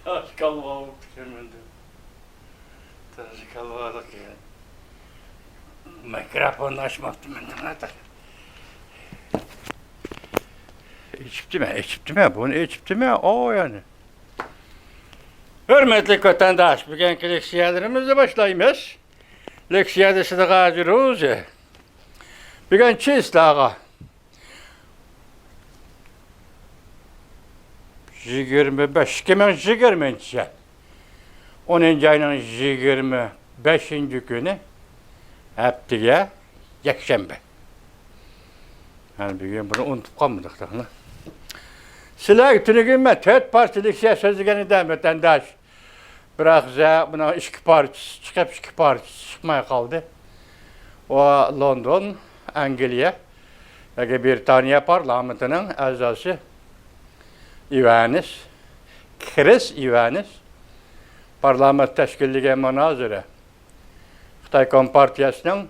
Taş kalvalık şimdi. Taş kalvalık ya. Mikrofonu açmaktım ben de. İçiptime, bunu içiptime, o yani. Hürmetli vatandaş, bugünkü leksiyalarımızla başlaymış. Leksiyadası da gacırız ya. Bugün çizlağa. 25, kimin 20'si? 10. ayının 25. günü haftiga yakshanba. Yani bugün bunu unutup kalmadık da. Sizler tünügünme 4 partilik siyaset degan vatandaş. Biroq buna 2 partisi chiqib 2 partisi chiqmay qoldi. O London, Angliya ve Britaniya parlamentinin a'zosi Chris Evans parlament tashkiliga munozara Xitoy Kompartiyasining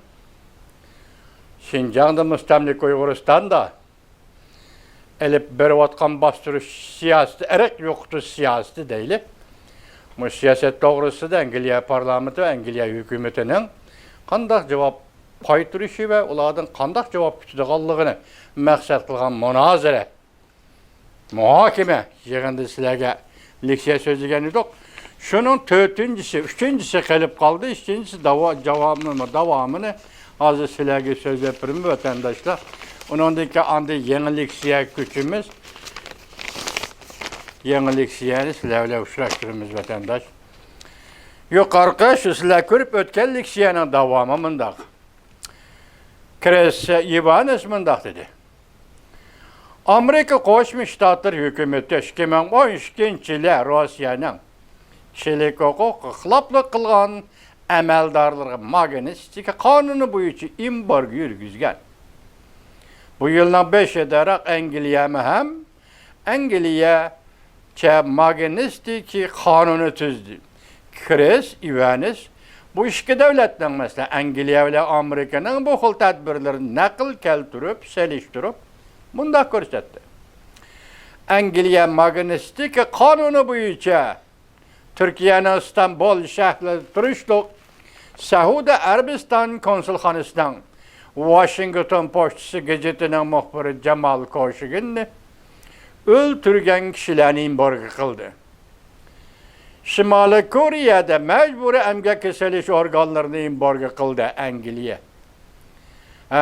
Şinjan'da müstemlik Uyg'uristonda elip beriyotgan bostirish siyosati, irq yo'qotish siyosati deyli. Bu siyaset to'g'risida Angliya parlamenti va Angliya hukumatining qanday javob qaytirishi va ulardan qanday javob kutadiganligini maqsad qilgan munozara, muhokama yig'inida sizlarga leksiya so'zlagan edik. Şunun 4-incisi, 3-incisi qilib qoldi, 2-incisi davomini hozir sizlarga so'zlab beraman vatandaşlar. Onundaki anda yenileksiya gücümüz, yenileksiyani sizlerle uçulaştırımız vatandaş. Yukarıda şu sizler görüp ötken leksiyanın davamı mındak. Chris Evans mındak dedi. Amerika Qo'shma Shtatlar hukumati 2012-yilda Rossiyaning kishilik huquq xiloflik qilgan amaldorlarga Magnitsky qonuni bo'yicha embargo yurgizgan. Bu yılın 5 ederek Angliya'mı hem Angliya Magnitsky kanunu tüzdü. Chris Evans bu iki devletten mesela Angliya ile Amerika'nın bu xil tedbirlerini nakil keltirip, seliştirip bunda ko'rsatdi. Angliya Magnitsky kanunu boyunca Türkiye'nin İstanbul şehri turistlik Saudi Arabistan konsulxonasidan Washington Postçusu gazetinin muhbiri Jamal Khashoggi'ni öldürgen kişilerini embargo kıldı. Şimali Kore'de mecburi emgak kesiliş organlarını embargo kıldı Angliya.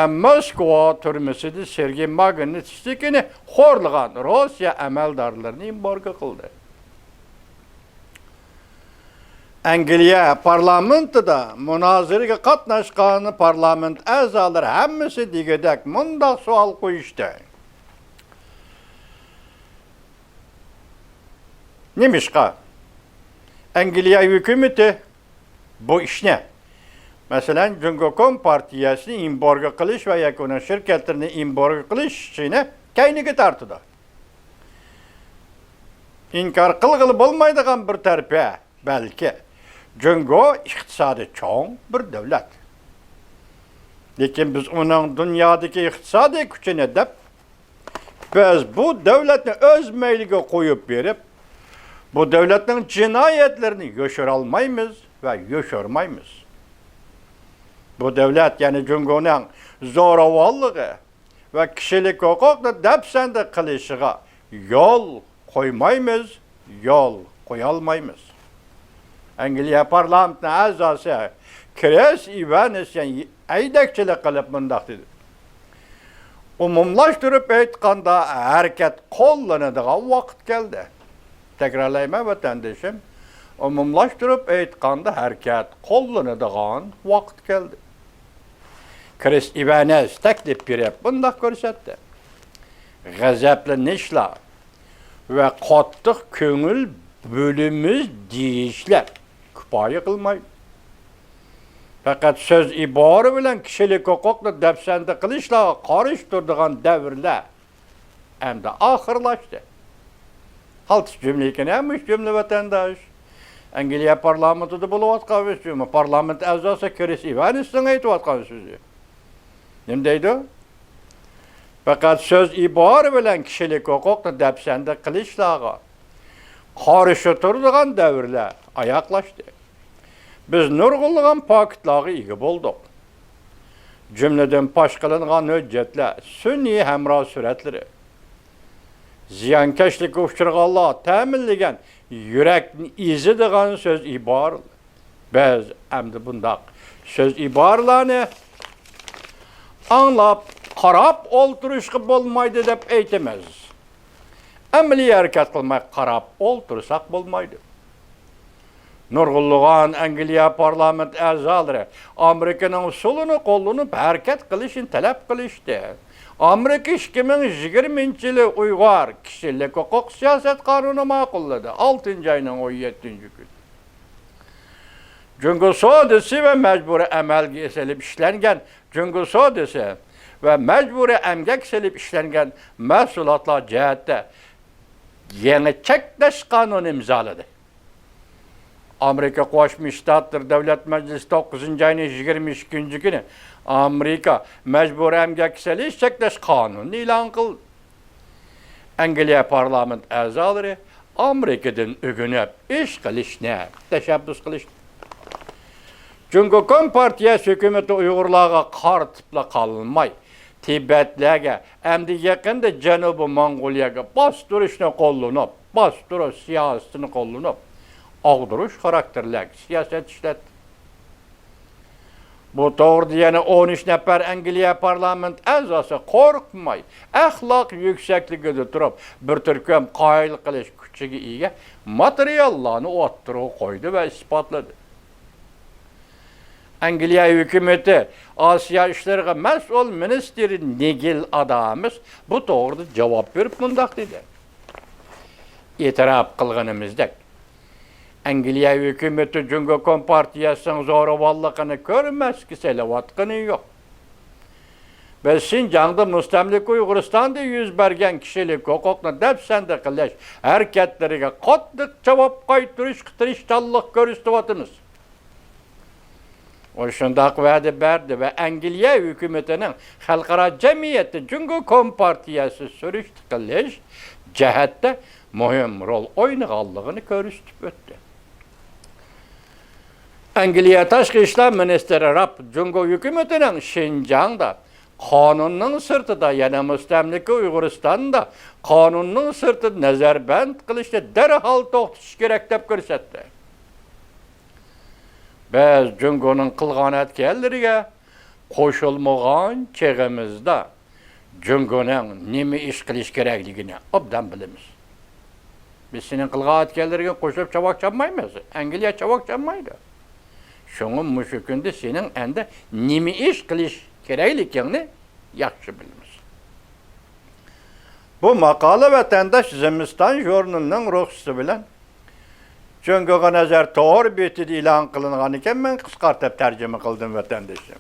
Moskva türmesinde Sergey Magnitsky'ni horlagan Rusya amaldorlarini embargo kıldı. Angliya parlamentida münazirəyə qatnaşqan parlament a'zolari hammasi degidek mundaq savol qo'yishdi. Nemishqa Angliya hukumati bu ishni masalan Jungo Kompartiyasini embargo qilish va yakuna shirkatlarni embargo qilish ishini kayniga tortdi. İnkar qilg'ili bo'lmaydigan bir tarafi balki Jungo iqtisadi çoğun bir devlet. Lekin biz onun dünyadaki iqtisadi gücüne dep, biz bu devletini öz meylige koyup verip, bu devletin cinayetlerini yoşuralmayız ve yoşurmayız. Bu devlet yani Jungo'nun zoravallığı ve kişilik hukukla depsende kılışığa yol koymayız, yol koyalmayız. Angliya parlamentinin a'zosi Chris Evans yani aydakchilik qilib mundaq dedi. Umumlashtirib aytganda harakat qo'llanadigan vaqt keldi. Takrorlayman vatandoshim. Umumlashtirib aytganda harakat qo'llanadigan vaqt keldi. Chris Evans taklif berib mundaq ko'rsatdi. G'azablanishlar va qattiq ko'ngil bölümümüz deyişler. Kifoya qilmaydi. Faqat söz ibora bilan kishilik huquqni dafsanda qilishlar qarishtiradigan davrlar endi oxirlashdi. Halk cümlekini ham cümle vatandaş. Angliya parlamentida bo'layotgan ishmi? Parlament a'zosi Chris Evansning aytayotgan so'zi. Nima deydi? Faqat söz ibora bilan kishilik huquqni dafsanda qilishlar qarşı turduğan dövrler ayaklaşdı. Biz nurgulluğun paketlağı igi bulduk. Cümleden paş kılınğan hüccetler, sünni hemra süretleri, ziyankeşlik uçurğallığa təminligen yürekni izi dıgan söz ibar. Biz emdi bundak söz ibarlarını anlap, qarab olturuşqı bolmaydı dep eytemez. Əmli hareket kılmak qarab oltursak bolmaydı. Nurgulluğan Angliya parlament azaları Amerika'nın solunu kolunu hareket kılışın talep kılıştı. Amerika 2020 yılı Uygar kişilik hukuk siyaset kanunu makulladı. 6. ayının 17. gün. Çünkü sodesi ve mecburi emel geselip işlengen, çünkü sodesi ve mecburi emgek selip işlengen mesulatlar cihette yeni çekleş kanunu imzaladı. Amerika Koşmuş Ştatlar Devlet Meclisi 9. ayının 22. günü Amerika mecburi emgekseli çekleş kanunu ilan kıldı. Angliya parlament azaları Amerika'dan ügünüp iş kılışına teşebbüs kılıştı. Çünkü Kompartiyası hükümeti Uygurlarga qartıpla kalınmay, Tibetlerge, emdi yakında Cenubu Mongoliyaga bastırışını kollunup, bastırış siyasetini kollunup, ağdırış karakterler, siyaset işletti. Bu doğru diyene 13 nefer Angliya parlament azası korkmay, ahlak yüksekliğinde durup, bir türküm qayıl kılış küçüğü iyiye materyallarını otturu koydu ve ispatladı. Angliya hükümeti Asya işlerine mesul ministeri Nigel adamız bu doğruda cevap verip bundak dedi. İtiraf kılgınımızda Angliya hükümeti çünkü Kompartiyasının zoravallıqını görmez ki selavatqını yok. Ve Şinjan'da müstemlik Uyguristan'da yüz bergen kişilik hukukunu depsende kılış hareketlerine qatlık cevap qaytırış qıtırıştallık görüstüvatımız. O şundak vədi berdi ve Angliya hükümetinin halkara cemiyeti çünkü Kompartiyası sürüştü kılış cihette mühim rol oynağallığını görüstüp öttü. Angliya Taşqı İşler Ministeri Rab Cungo hükümetinin Şinjan'da kanunun sırtıda yani müstemliki Uyguristan'da kanunun sırtı nezarband kılıştı derhal toxtuş gerek dep görsetdi. Biz Cungo'nun kılgan etkenleriga koşulmagan çeğimizde Cungo'nun nemi iş kılış gerekligini obdan bilimiz. Biz senin kılgan etkenlerine koşup çabuk çapmayız. Angliya çabuk çapmaydı. Şunun müşükünde senin ende nemi iş kılış gerekligini yaxşı bilimiz. Bu makale vatandaş Zimistan Journal'ın ruhsusu bilen Cungo'ga nazar toğır beti ilan kılınğan iken ben kıskartıp tercüme kıldım vatandaşım.